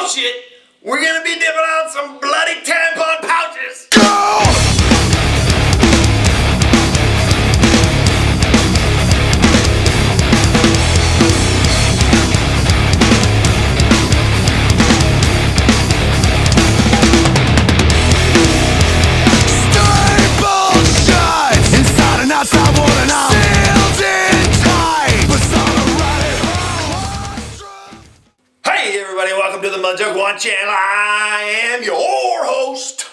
bullshit, we're gonna be dipping on some bloody tampon pouches. Welcome to the Mudjug One channel. I am your host.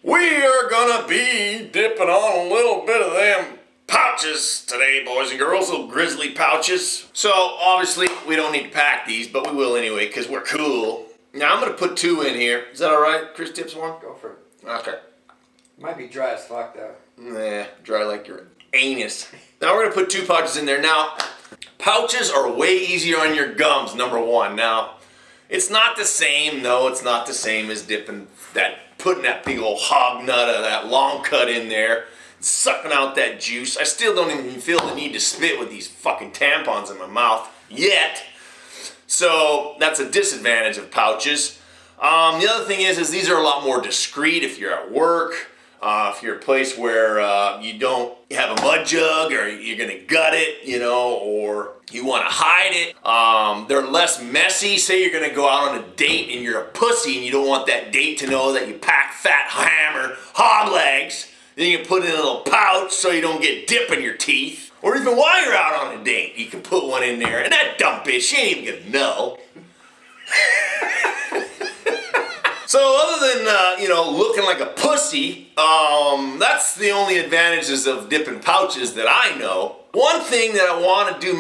We are gonna be dipping on a little bit of them pouches today, boys and girls, little Grizzly Pouches. So obviously we don't need to pack these, but we will anyway because we're cool. Now I'm gonna put 2 in here. Is that all right? Chris dips 1? Go for it. Okay. Might be dry as fuck though. Nah, dry like your anus. Now we're gonna put 2 pouches in there. Now, pouches are way easier on your gums, number 1. Now, it's not the same, no, it's not the same as putting that big old hog nut of that long cut in there, sucking out that juice. I still don't even feel the need to spit with these fucking tampons in my mouth yet. So that's a disadvantage of pouches. The other thing is these are a lot more discreet if you're at work. If you're a place where you don't have a mud jug or you're gonna gut it, you know, or you want to hide it, they're less messy. Say you're gonna go out on a date and you're a pussy and you don't want that date to know that you pack fat ham or hog legs. Then you can put it in a little pouch so you don't get dip in your teeth. Or even while you're out on a date, you can put one in there. And that dumb bitch, she ain't even gonna know. So other than, looking like a pussy, that's the only advantages of dipping pouches that I know. One thing that I want to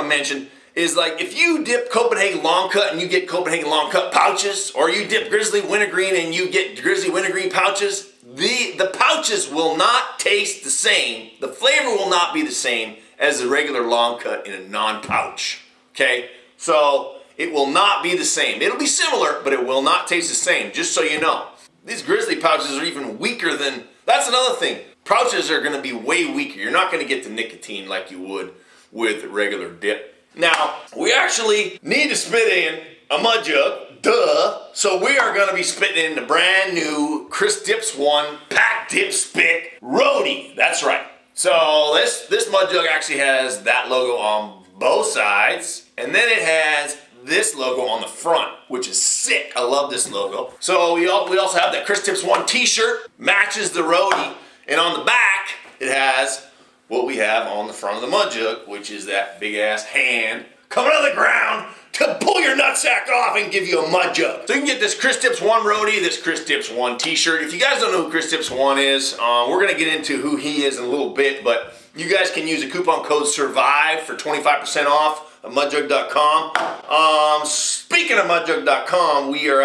mention is like if you dip Copenhagen Long Cut and you get Copenhagen Long Cut pouches, or you dip Grizzly Wintergreen and you get Grizzly Wintergreen pouches, the pouches will not taste the same. The flavor will not be the same as the regular Long Cut in a non-pouch, okay? So it will not be the same. It'll be similar, but it will not taste the same, just so you know. These Grizzly pouches are even weaker than, that's another thing. Pouches are gonna be way weaker. You're not gonna get the nicotine like you would with regular dip. Now, we actually need to spit in a mud jug, duh. So we are gonna be spitting in the brand new Chris Dips 1 Pack Dip Spit Roadie. That's right. So this mud jug actually has that logo on both sides, and then it has this logo on the front, which is sick. I love this logo. So we also have that Chris Tips 1 t-shirt, matches the roadie, and on the back, it has what we have on the front of the mud jug, which is that big ass hand coming out of the ground to pull your nutsack off and give you a mud jug. So you can get this Chris Tips 1 roadie, this Chris Tips 1 t-shirt. If you guys don't know who Chris Tips 1 is, we're gonna get into who he is in a little bit, but you guys can use the coupon code SURVIVE for 25% off. Mudjug.com. Speaking of Mudjug.com, we are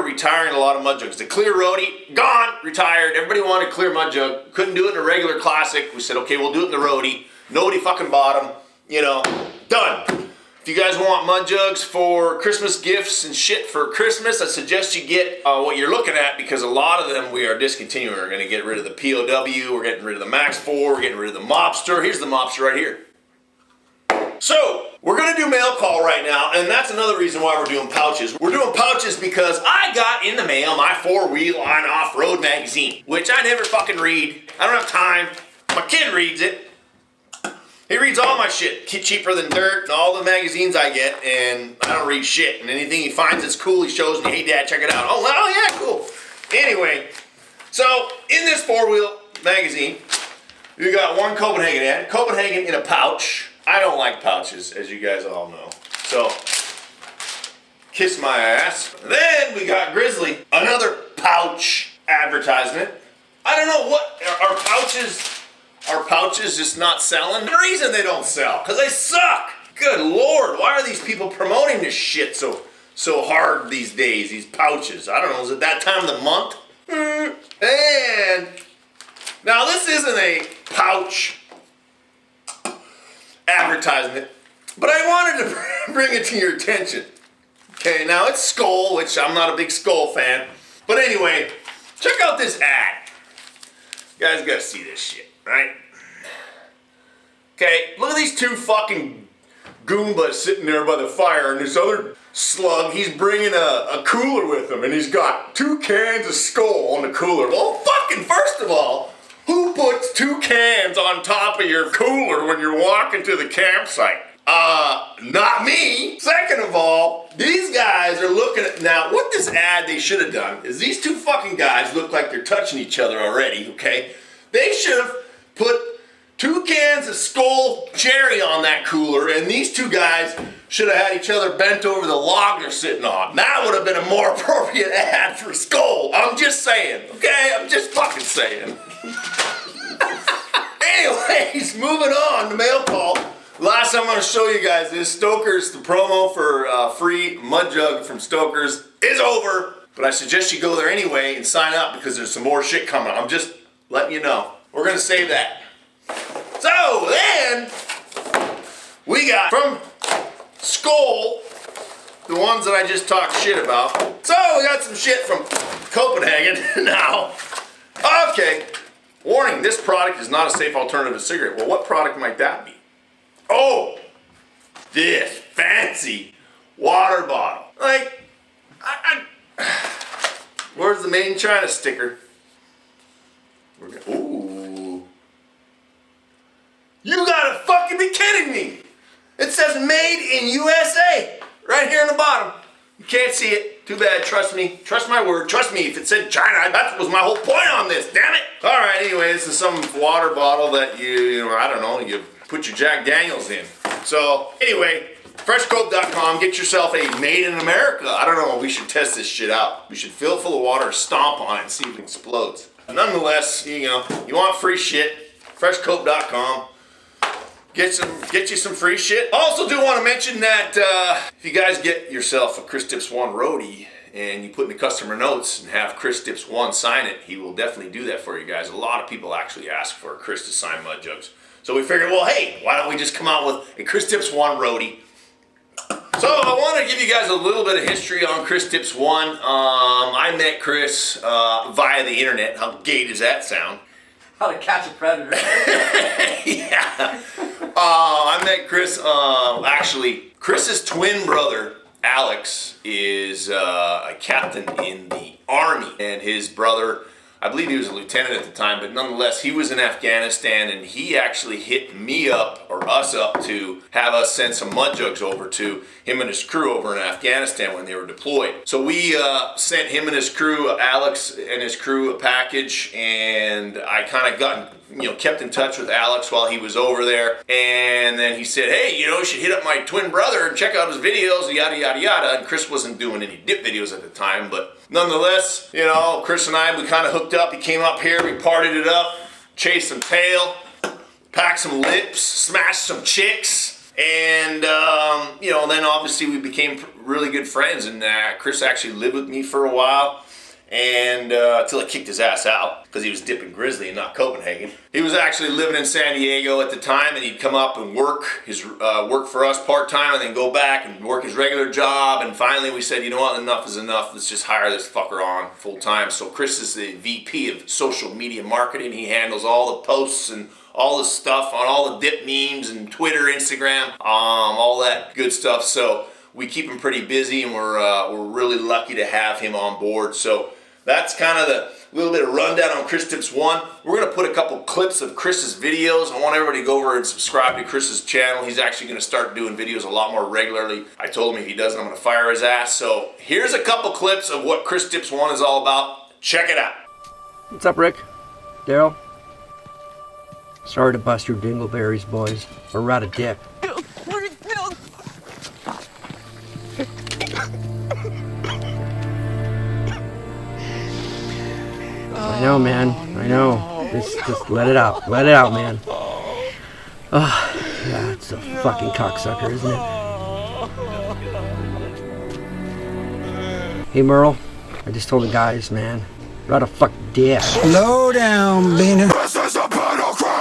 retiring a lot of mud jugs. The clear roadie, gone, retired. Everybody wanted a clear mud jug. Couldn't do it in a regular classic. We said, okay, we'll do it in the roadie. Nobody fucking bought them. Done. If you guys want mud jugs for Christmas gifts and shit for Christmas, I suggest you get what you're looking at, because a lot of them we are discontinuing. We're going to get rid of the POW. We're getting rid of the Max 4. We're getting rid of the Mobster. Here's the Mobster right here. So, we're going to do mail call right now, and that's another reason why we're doing pouches. We're doing pouches because I got in the mail my 4-wheel on off-road magazine, which I never fucking read. I don't have time. My kid reads it. He reads all my shit. Cheaper Than Dirt and all the magazines I get, and I don't read shit. And anything he finds that's cool, he shows me, hey Dad, check it out. Oh, well, yeah, cool. Anyway, so in this 4-wheel magazine, we got one Copenhagen ad. Copenhagen in a pouch. I don't like pouches, as you guys all know. So, kiss my ass. Then we got Grizzly, another pouch advertisement. I don't know what, are pouches just not selling? The reason they don't sell, because they suck. Good Lord, why are these people promoting this shit so hard these days, these pouches? I don't know, is it that time of the month? And, now this isn't a pouch advertisement, but I wanted to bring it to your attention. Okay, now it's Skull, which I'm not a big Skull fan, but anyway, check out this ad. You guys gotta see this shit, right? Okay, look at these two fucking Goomba sitting there by the fire, and this other slug, he's bringing a cooler with him, and he's got 2 cans of Skull on the cooler. Well, fucking first of all, who puts 2 cans on top of your cooler when you're walking to the campsite? Not me. Second of all, these guys are looking at, now what this ad they should have done is these 2 fucking guys look like they're touching each other already, okay? They should have put 2 cans of Skull Cherry on that cooler, and these 2 guys should have had each other bent over the log they're sitting on. That would have been a more appropriate ad for Skull. I'm just saying, okay? I'm just fucking saying. Anyways, moving on to mail call. Last I'm going to show you guys is Stoker's. The promo for free mud jug from Stoker's is over. But I suggest you go there anyway and sign up because there's some more shit coming. I'm just letting you know. We're going to save that. So then, we got from Skull, the ones that I just talked shit about. So we got some shit from Copenhagen now. Okay. Warning, this product is not a safe alternative to cigarette. Well, what product might that be? Oh, this fancy water bottle. Like, where's the Made in China sticker? Ooh. You gotta fucking be kidding me. It says Made in USA right here in the bottom. You can't see it. Too bad. Trust me. Trust my word. Trust me. If it said China, that was my whole point on this. Damn it. All right. Anyway, this is some water bottle that you know, I don't know, you put your Jack Daniels in. So anyway, freshcope.com. Get yourself a Made in America. I don't know. We should test this shit out. We should fill it full of water, stomp on it, and see if it explodes. Nonetheless, you know, you want free shit. Freshcope.com. Get you some free shit. Also do want to mention that if you guys get yourself a Chris Dips 1 roadie and you put in the customer notes and have Chris Dips 1 sign it, he will definitely do that for you guys. A lot of people actually ask for Chris to sign mud jugs. So we figured, well, hey, why don't we just come out with a Chris Dips 1 roadie? So I want to give you guys a little bit of history on Chris Dips 1. I met Chris via the internet. How gay does that sound? How to catch a predator. Yeah. I met Chris, actually, Chris's twin brother, Alex, is a captain in the Army. And his brother, I believe he was a lieutenant at the time, but nonetheless, he was in Afghanistan, and he actually hit me up, or us up, to have us send some mud jugs over to him and his crew over in Afghanistan when they were deployed. So we sent him and his crew, Alex and his crew, a package, and I kind of kept in touch with Alex while he was over there. And then he said, hey, you should hit up my twin brother and check out his videos, yada, yada, yada. And Chris wasn't doing any dip videos at the time, but nonetheless, Chris and I, we kind of hooked up. He came up here, we partied it up, chased some tail, packed some lips, smashed some chicks. And, then obviously we became really good friends. And Chris actually lived with me for a while. And until I kicked his ass out because he was dipping Grizzly and not Copenhagen. He was actually living in San Diego at the time, and he'd come up and work for us part-time and then go back and work his regular job. And finally we said, you know what, enough is enough. Let's just hire this fucker on full-time. So Chris is the VP of social media marketing. He handles all the posts and all the stuff on all the dip memes and Twitter, Instagram, all that good stuff. So we keep him pretty busy, and we're really lucky to have him on board. So that's kind of the little bit of rundown on Chris Dips 1. We're going to put a couple clips of Chris's videos. I want everybody to go over and subscribe to Chris's channel. He's actually going to start doing videos a lot more regularly. I told him if he doesn't, I'm going to fire his ass. So here's a couple clips of what Chris Dips 1 is all about. Check it out. What's up, Rick? Daryl? Sorry to bust your dingleberries, boys. We're out of dip. I know, man. I know. Just let it out. Let it out, man. Oh, yeah, it's a fucking cocksucker, isn't it? Hey, Merle. I just told the guys, man. We're out of fucking dip. Slow down, Beaner. This is a battleground.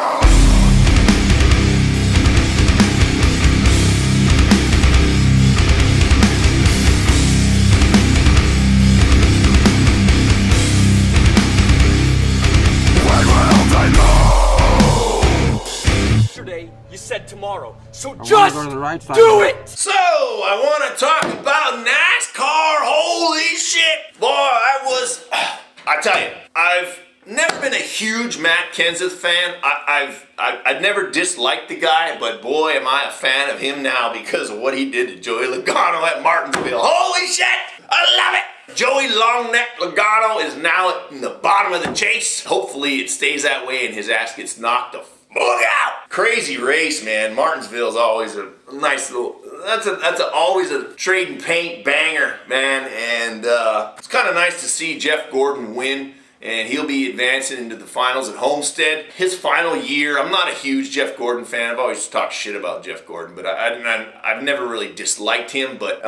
Yesterday, you said tomorrow. So wanna just go to the right side. do it! So, I want to talk about NASCAR. Holy shit! Boy, I tell you, I've never been a huge Matt Kenseth fan. I've never disliked the guy, but boy, am I a fan of him now because of what he did to Joey Logano at Martinsville. Holy shit! I love it! Joey Longneck Logano is now in the bottom of the chase. Hopefully it stays that way and his ass gets knocked the fuck out. Crazy race, man. Martinsville's always a nice little, always a trade and paint banger, man. And it's kind of nice to see Jeff Gordon win. And he'll be advancing into the finals at Homestead. His final year, I'm not a huge Jeff Gordon fan. I've always talked shit about Jeff Gordon, but I've never really disliked him. But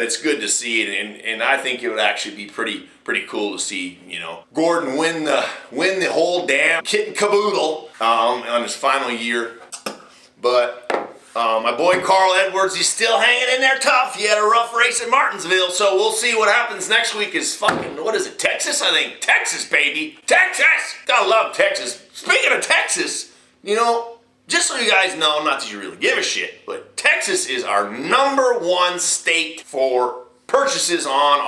it's good to see it, and I think it would actually be pretty cool to see, you know, Gordon win the whole damn kit and caboodle on his final year. But my boy Carl Edwards, he's still hanging in there tough. He had a rough race in Martinsville, so we'll see what happens next week. Is fucking, what is it, Texas? I think Texas, baby. Texas! Gotta love Texas. Speaking of Texas, you know, just so you guys know, not that you really give a shit, but Texas is our #1 state for purchases on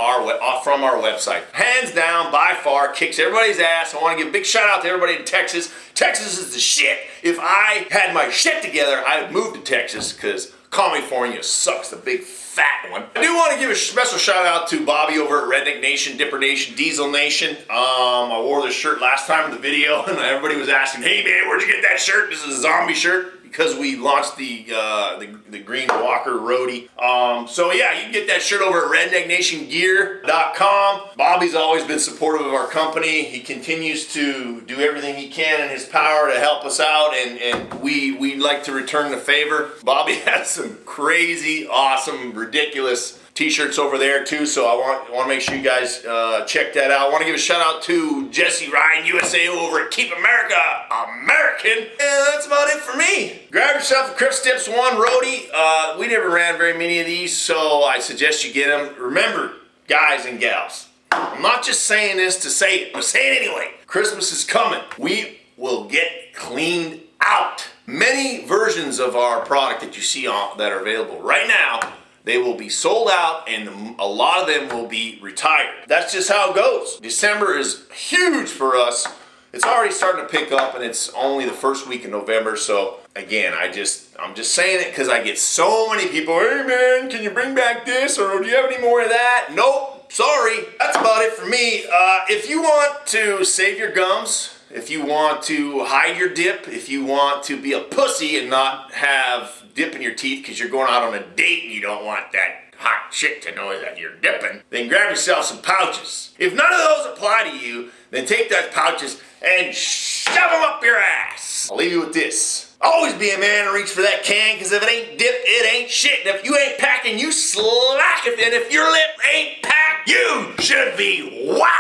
from our website. Hands down, by far, kicks everybody's ass. I want to give a big shout out to everybody in Texas. Texas is the shit. If I had my shit together, I'd move to Texas because California sucks, the big fat one. I do want to give a special shout out to Bobby over at Redneck Nation, Dipper Nation, Diesel Nation. I wore this shirt last time in the video and everybody was asking, hey man, where'd you get that shirt? This is a zombie shirt. Because we launched the Green Walker Roadie. So yeah, you can get that shirt over at rednecknationgear.com. Bobby's always been supportive of our company. He continues to do everything he can in his power to help us out, and we like to return the favor. Bobby has some crazy, awesome, ridiculous t-shirts over there too, so I want to make sure you guys check that out. I want to give a shout out to Jesse Ryan USA over at Keep America American. And that's about it for me. Grab yourself a Crip Tips 1 Roadie. We never ran very many of these, so I suggest you get them. Remember, guys and gals, I'm not just saying this to say it, I'm saying it anyway. Christmas is coming. We will get cleaned out. Many versions of our product that you see that are available right now, they will be sold out and a lot of them will be retired. That's just how it goes. December is huge for us. It's already starting to pick up and it's only the first week in November. So again, I'm just saying it because I get so many people, hey man, can you bring back this? Or do you have any more of that? Nope, sorry. That's about it for me. If you want to save your gums, if you want to hide your dip, if you want to be a pussy and not have dip in your teeth because you're going out on a date and you don't want that hot shit to know that you're dipping, then grab yourself some pouches. If none of those apply to you, then take those pouches and shove them up your ass. I'll leave you with this. Always be a man and reach for that can, because if it ain't dip, it ain't shit. And if you ain't packing, you slack. And if your lip ain't packed, you should be whacked.